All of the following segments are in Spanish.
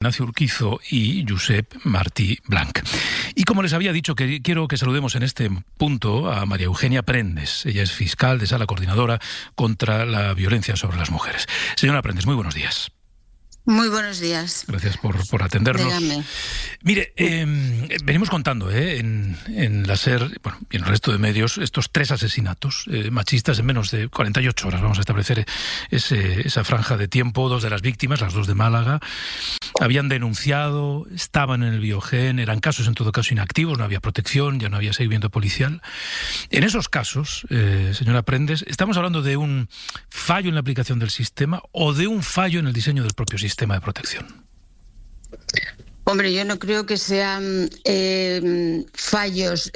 Ignacio Urquizo y Josep Martí Blanch. Y como les había dicho, que quiero que saludemos en este punto a María Eugenia Prendes. Ella es fiscal de Sala Coordinadora contra la Violencia sobre las Mujeres. Señora Prendes, muy buenos días. Muy buenos días. Gracias por atendernos. Dígame. Mire, venimos contando en la SER, bueno, y en el resto de medios, estos 3 asesinatos machistas en menos de 48 horas. Vamos a establecer esa franja de tiempo. 2 de las víctimas, las 2 de Málaga, habían denunciado, estaban en el Biogen, eran casos en todo caso inactivos, no había protección, ya no había seguimiento policial. En esos casos, señora Prendes, ¿estamos hablando de un fallo en la aplicación del sistema o de un fallo en el diseño del propio sistema de protección? Hombre, yo no creo que sean fallos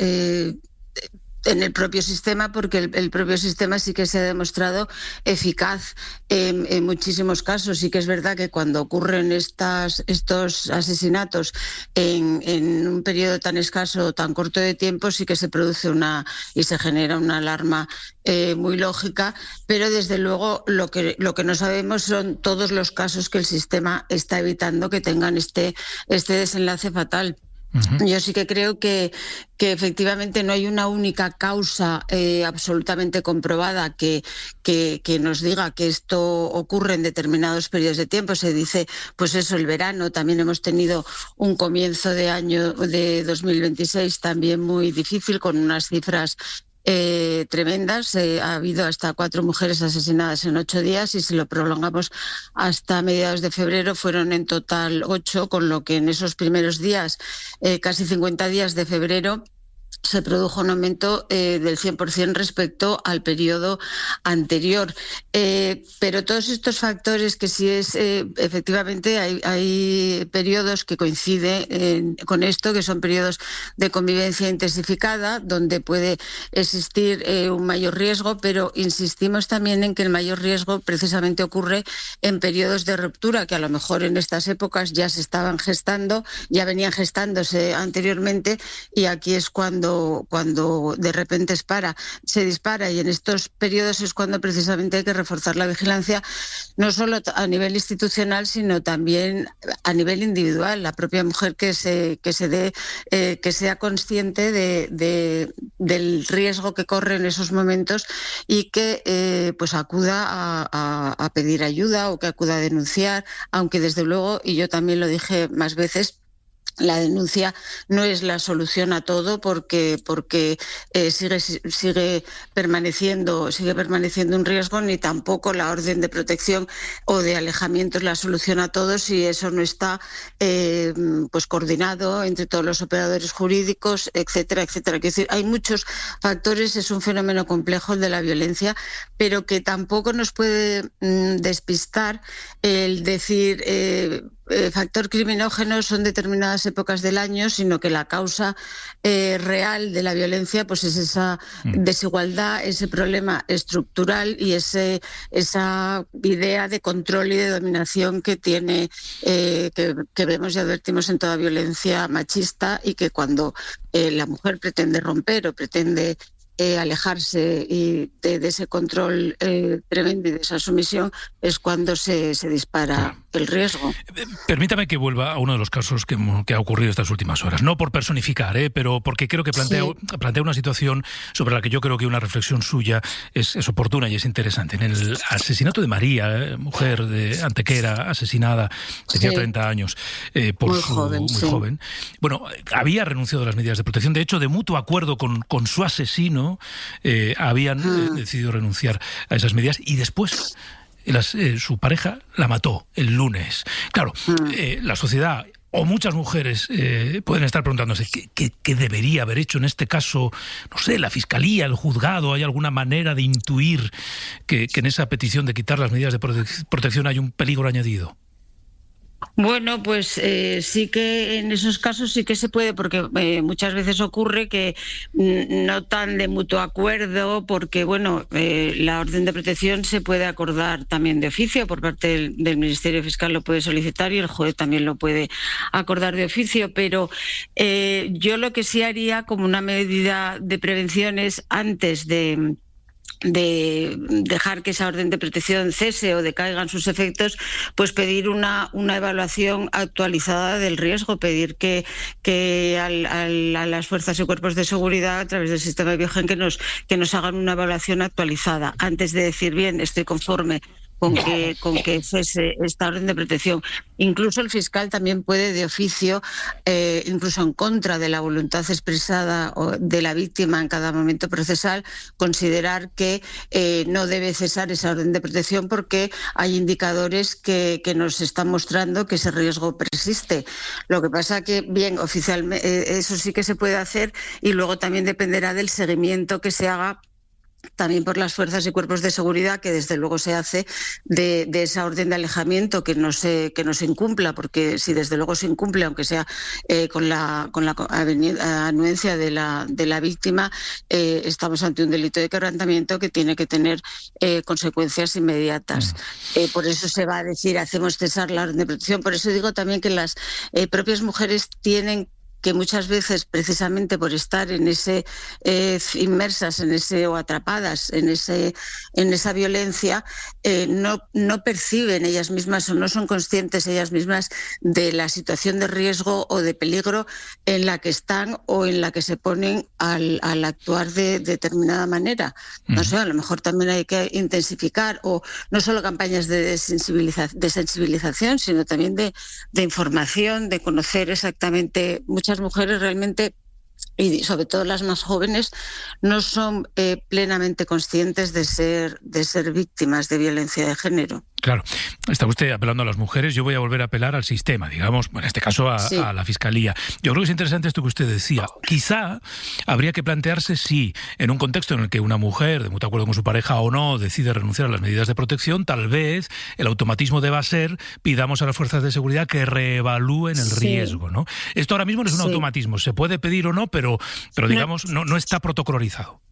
en el propio sistema, porque el propio sistema sí que se ha demostrado eficaz en muchísimos casos. Sí que es verdad que cuando ocurren estos asesinatos en un periodo tan escaso, tan corto de tiempo, sí que se produce y se genera una alarma muy lógica, pero desde luego lo que no sabemos son todos los casos que el sistema está evitando que tengan este desenlace fatal. Uh-huh. Yo sí que creo que efectivamente no hay una única causa absolutamente comprobada que nos diga que esto ocurre en determinados periodos de tiempo. Se dice, pues eso, el verano. También hemos tenido un comienzo de año de 2026 también muy difícil, con unas cifras tremendas. Ha habido hasta 4 mujeres asesinadas en 8 días, y si lo prolongamos hasta mediados de febrero fueron en total 8, con lo que en esos primeros días, casi 50 días de febrero, se produjo un aumento del 100% respecto al periodo anterior. Pero todos estos factores, que sí es efectivamente hay periodos que coinciden con esto, que son periodos de convivencia intensificada, donde puede existir un mayor riesgo, pero insistimos también en que el mayor riesgo precisamente ocurre en periodos de ruptura, que a lo mejor en estas épocas ya se estaban gestando, ya venían gestándose anteriormente, y aquí es cuando de repente se dispara, y en estos periodos es cuando precisamente hay que reforzar la vigilancia, no solo a nivel institucional, sino también a nivel individual. La propia mujer que sea consciente del riesgo que corre en esos momentos, y que pues acuda a pedir ayuda, o que acuda a denunciar, aunque desde luego, y yo también lo dije más veces, la denuncia no es la solución a todo, porque sigue permaneciendo un riesgo, ni tampoco la orden de protección o de alejamiento es la solución a todo si eso no está pues coordinado entre todos los operadores jurídicos, etcétera, etcétera. Quiero decir, hay muchos factores, es un fenómeno complejo el de la violencia, pero que tampoco nos puede despistar el decir factor criminógeno son determinadas épocas del año, sino que la causa real de la violencia pues es esa desigualdad, ese problema estructural y esa idea de control y de dominación que tiene, que vemos y advertimos en toda violencia machista, y que cuando la mujer pretende romper o pretende alejarse de ese control tremendo y de esa sumisión, es cuando se dispara el riesgo. Permítame que vuelva a uno de los casos que ha ocurrido estas últimas horas, no por personificar, pero porque creo que plantea una situación sobre la que yo creo que una reflexión suya es oportuna y es interesante. En el asesinato de María, mujer de Antequera, asesinada, tenía 30 años, muy joven. Bueno, había renunciado a las medidas de protección. De hecho, de mutuo acuerdo con su asesino, habían decidido renunciar a esas medidas, y después su pareja la mató el lunes. Claro, la sociedad o muchas mujeres pueden estar preguntándose ¿qué debería haber hecho en este caso? No sé, la fiscalía, el juzgado. ¿Hay alguna manera de intuir que en esa petición de quitar las medidas de protección hay un peligro añadido? Bueno, pues sí que en esos casos sí que se puede, porque muchas veces ocurre que no tan de mutuo acuerdo, porque bueno, la orden de protección se puede acordar también de oficio por parte del Ministerio Fiscal, lo puede solicitar, y el juez también lo puede acordar de oficio, pero yo lo que sí haría como una medida de prevención es, antes de de dejar que esa orden de protección cese o decaigan sus efectos, pues pedir una evaluación actualizada del riesgo, pedir que a las fuerzas y cuerpos de seguridad, a través del sistema de Biogen, que nos hagan una evaluación actualizada antes de decir, bien, estoy conforme con que cese esta orden de protección. Incluso el fiscal también puede, de oficio, incluso en contra de la voluntad expresada de la víctima en cada momento procesal, considerar que no debe cesar esa orden de protección porque hay indicadores que nos están mostrando que ese riesgo persiste. Lo que pasa que, bien, oficialmente eso sí que se puede hacer, y luego también dependerá del seguimiento que se haga también por las fuerzas y cuerpos de seguridad, que desde luego se hace de esa orden de alejamiento, que no se incumpla, porque si desde luego se incumple, aunque sea con la anuencia de la víctima, estamos ante un delito de quebrantamiento que tiene que tener consecuencias inmediatas. Por eso se va a decir, hacemos cesar la orden de protección. Por eso digo también que las propias mujeres tienen que muchas veces, precisamente por estar en ese inmersas en ese o atrapadas en esa violencia, no perciben ellas mismas o no son conscientes ellas mismas de la situación de riesgo o de peligro en la que están o en la que se ponen al actuar de determinada manera. No sé, a lo mejor también hay que intensificar, o no solo campañas de sensibilización, sino también de información, de conocer exactamente. Muchas mujeres realmente, y sobre todo las más jóvenes, no son plenamente conscientes de ser víctimas de violencia de género. Claro, está usted apelando a las mujeres, yo voy a volver a apelar al sistema, digamos, en este caso a la Fiscalía. Yo creo que es interesante esto que usted decía. Quizá habría que plantearse si, en un contexto en el que una mujer, de mutuo acuerdo con su pareja o no, decide renunciar a las medidas de protección, tal vez el automatismo deba ser, pidamos a las fuerzas de seguridad que reevalúen el riesgo, ¿no? Esto ahora mismo no es un automatismo, se puede pedir o no, pero digamos, no está protocolarizado.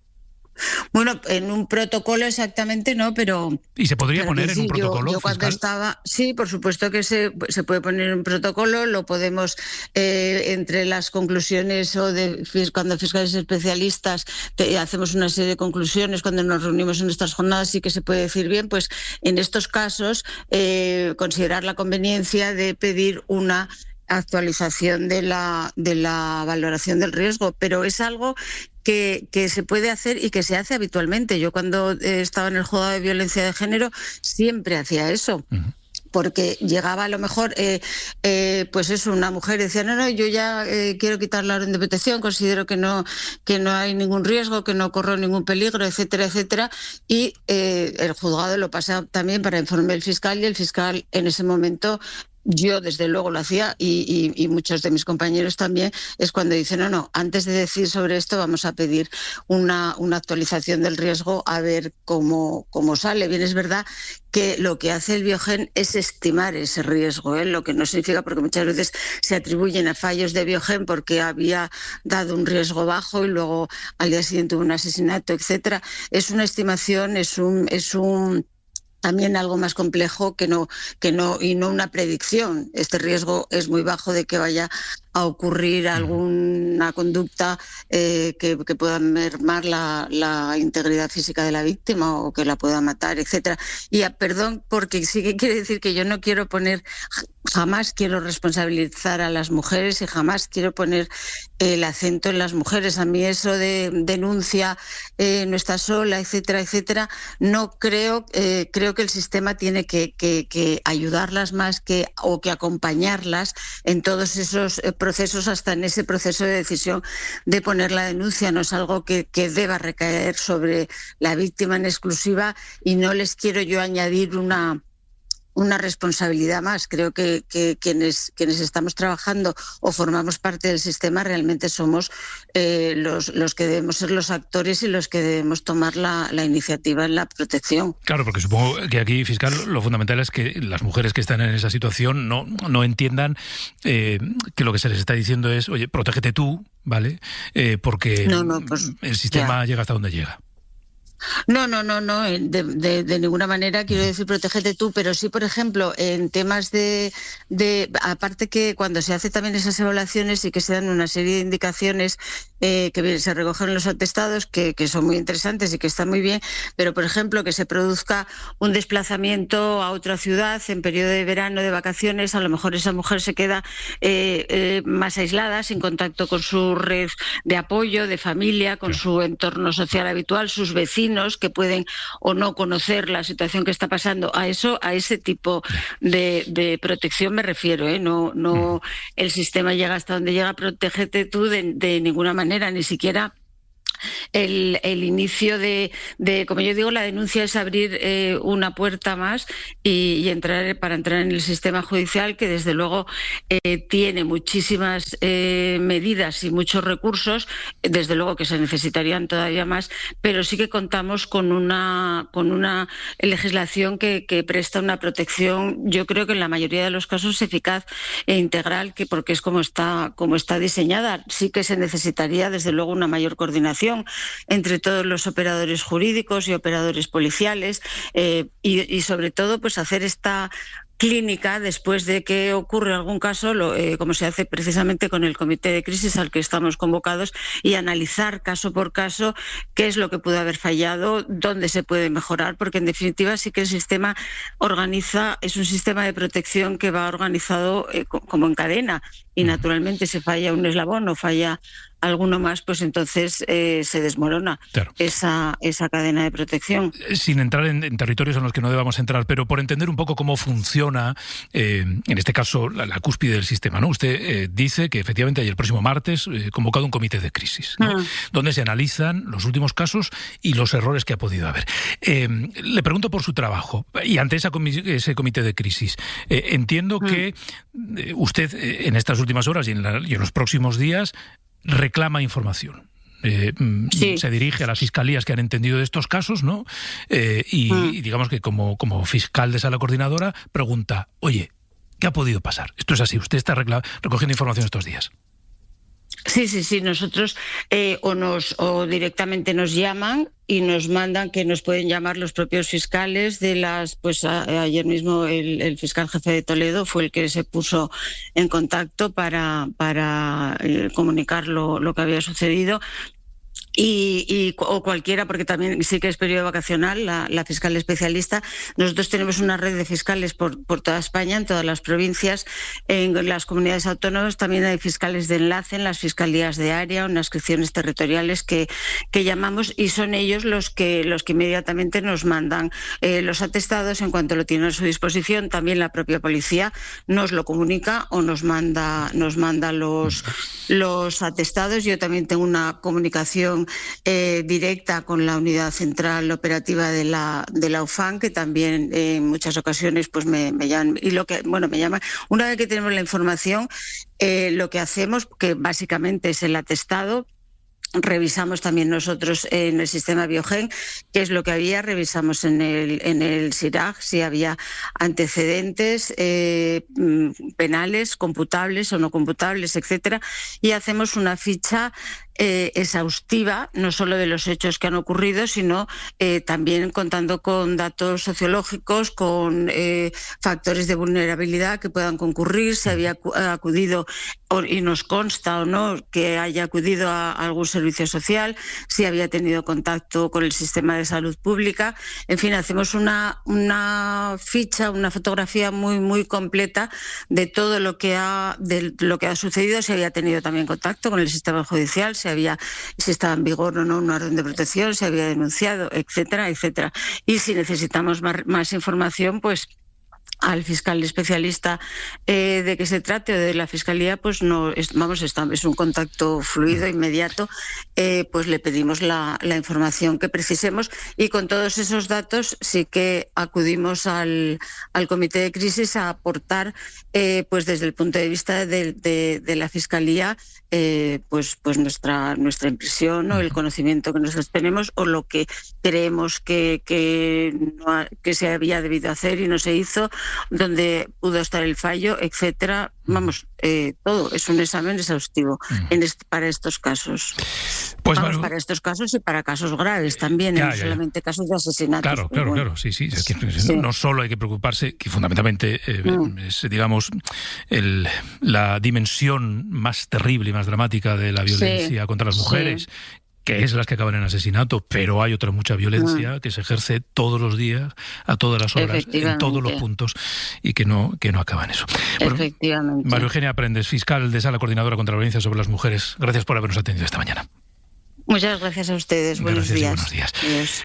Bueno, en un protocolo exactamente no, pero... ¿Y se podría poner en un protocolo? Yo cuando estaba... Sí, por supuesto que se puede poner en un protocolo, lo podemos, entre las conclusiones cuando fiscales especialistas hacemos una serie de conclusiones, cuando nos reunimos en estas jornadas, sí que se puede decir, bien, pues en estos casos considerar la conveniencia de pedir una actualización de la valoración del riesgo, pero es algo que se puede hacer y que se hace habitualmente. Yo cuando estaba en el juzgado de violencia de género siempre hacía eso. Porque llegaba a lo mejor, pues eso, una mujer y decía, no, yo ya quiero quitar la orden de protección, considero que no hay ningún riesgo, que no corro ningún peligro, etcétera, etcétera. Y el juzgado lo pasa también para informe del fiscal, y el fiscal en ese momento... Yo desde luego lo hacía, y muchos de mis compañeros también, es cuando dicen, no, antes de decir sobre esto vamos a pedir una actualización del riesgo a ver cómo sale. Bien, es verdad que lo que hace el Biogen es estimar ese riesgo, lo que no significa, porque muchas veces se atribuyen a fallos de Biogen porque había dado un riesgo bajo y luego al día siguiente hubo un asesinato, etcétera. Es una estimación, es un también algo más complejo y no una predicción. Este riesgo es muy bajo de que vaya a ocurrir alguna conducta que pueda mermar la integridad física de la víctima o que la pueda matar, etcétera. Y perdón, porque sí que quiere decir que yo no quiero jamás quiero responsabilizar a las mujeres y jamás quiero poner el acento en las mujeres. A mí eso de denuncia, no está sola, etcétera, etcétera, no creo que el sistema tiene que ayudarlas más o que acompañarlas en todos esos procesos, hasta en ese proceso de decisión de poner la denuncia. No es algo que deba recaer sobre la víctima en exclusiva, y no les quiero yo añadir una responsabilidad más. Creo que quienes estamos trabajando o formamos parte del sistema realmente somos los que debemos ser los actores y los que debemos tomar la iniciativa en la protección. Claro, porque supongo que aquí, fiscal, lo fundamental es que las mujeres que están en esa situación no entiendan que lo que se les está diciendo es, oye, protégete tú, ¿vale? Porque pues, el sistema llega hasta donde llega. No, de ninguna manera quiero decir protégete tú, pero sí, por ejemplo, en temas aparte que cuando se hace también esas evaluaciones y que se dan una serie de indicaciones que se recogen en los atestados, que son muy interesantes y que están muy bien, pero por ejemplo que se produzca un desplazamiento a otra ciudad en periodo de verano, de vacaciones, a lo mejor esa mujer se queda más aislada, sin contacto con su red de apoyo, de familia, con su entorno social habitual, sus vecinos que pueden o no conocer la situación que está pasando. A ese tipo de protección me refiero, no el sistema llega hasta donde llega, protégete tú de ninguna manera, ni siquiera. El inicio como yo digo, la denuncia es abrir una puerta más y para entrar en el sistema judicial, que desde luego tiene muchísimas medidas y muchos recursos, desde luego que se necesitarían todavía más, pero sí que contamos con una legislación que presta una protección, yo creo que en la mayoría de los casos eficaz e integral, porque es como está diseñada. Sí que se necesitaría desde luego una mayor coordinación entre todos los operadores jurídicos y operadores policiales y sobre todo pues hacer esta clínica después de que ocurre algún caso, como se hace precisamente con el comité de crisis al que estamos convocados, y analizar caso por caso qué es lo que pudo haber fallado, dónde se puede mejorar, porque en definitiva sí que el sistema es un sistema de protección que va organizado como en cadena, y naturalmente si falla un eslabón o falla alguno más, pues entonces se desmorona esa cadena de protección. Sin entrar en territorios en los que no debamos entrar, pero por entender un poco cómo funciona, en este caso, la cúspide del sistema, ¿no? Usted dice que efectivamente hay el próximo martes convocado un comité de crisis, ¿no? Donde se analizan los últimos casos y los errores que ha podido haber. Le pregunto por su trabajo, y ante ese comité de crisis, entiendo que usted en estas últimas horas y en los próximos días reclama información. Sí. Se dirige a las fiscalías que han entendido de estos casos, ¿no? Y digamos que como fiscal de sala coordinadora pregunta, oye, ¿qué ha podido pasar? Esto es así, usted está recogiendo información estos días. Sí. Nosotros o directamente nos llaman y nos mandan, que nos pueden llamar los propios fiscales ayer mismo el fiscal jefe de Toledo fue el que se puso en contacto para comunicar lo que había sucedido. O cualquiera, porque también sí que es periodo vacacional, la fiscal especialista. Nosotros tenemos una red de fiscales por toda España, en todas las provincias, en las comunidades autónomas también hay fiscales de enlace, en las fiscalías de área, en las secciones territoriales que llamamos, y son ellos los que inmediatamente nos mandan los atestados en cuanto lo tienen a su disposición. También la propia policía nos lo comunica o nos manda los atestados. Yo también tengo una comunicación directa con la unidad central operativa de la UFAN, que también en muchas ocasiones pues me llaman, y me llaman. Una vez que tenemos la información, lo que hacemos, que básicamente es el atestado, revisamos también nosotros en el sistema Biogen qué es lo que había, revisamos en el SIRAG si había antecedentes penales, computables o no computables, etcétera, y hacemos una ficha exhaustiva, no solo de los hechos que han ocurrido, sino también contando con datos sociológicos, con factores de vulnerabilidad que puedan concurrir, si había acudido y nos consta o no que haya acudido a algún servicio social, si había tenido contacto con el sistema de salud pública. En fin, hacemos una ficha, una fotografía muy, muy completa de todo lo que ha sucedido, si había tenido también contacto con el sistema judicial, si estaba en vigor o no una orden de protección, si había denunciado, etcétera, etcétera. Y si necesitamos más información, pues al fiscal especialista de que se trate o de la fiscalía, pues es un contacto fluido, inmediato, pues le pedimos la información que precisemos, y con todos esos datos sí que acudimos al comité de crisis a aportar, pues desde el punto de vista de la fiscalía, pues nuestra impresión o el conocimiento que nosotros tenemos o lo que creemos que se había debido hacer y no se hizo, dónde pudo estar el fallo, etcétera. Vamos, todo es un examen exhaustivo para estos casos. Pues para estos casos y para casos graves también, no solamente casos de asesinatos. Claro, sí. Es que no solo hay que preocuparse, que fundamentalmente es, digamos, la dimensión más terrible y más dramática de la violencia contra las mujeres, que es las que acaban en asesinato, pero hay otra mucha violencia que se ejerce todos los días, a todas las horas, en todos los puntos, y que no acaba en eso. Efectivamente. María Eugenia Prendes, fiscal de Sala Coordinadora contra la Violencia sobre las Mujeres, gracias por habernos atendido esta mañana. Muchas gracias a ustedes. Buenos días. Buenos días. Adiós.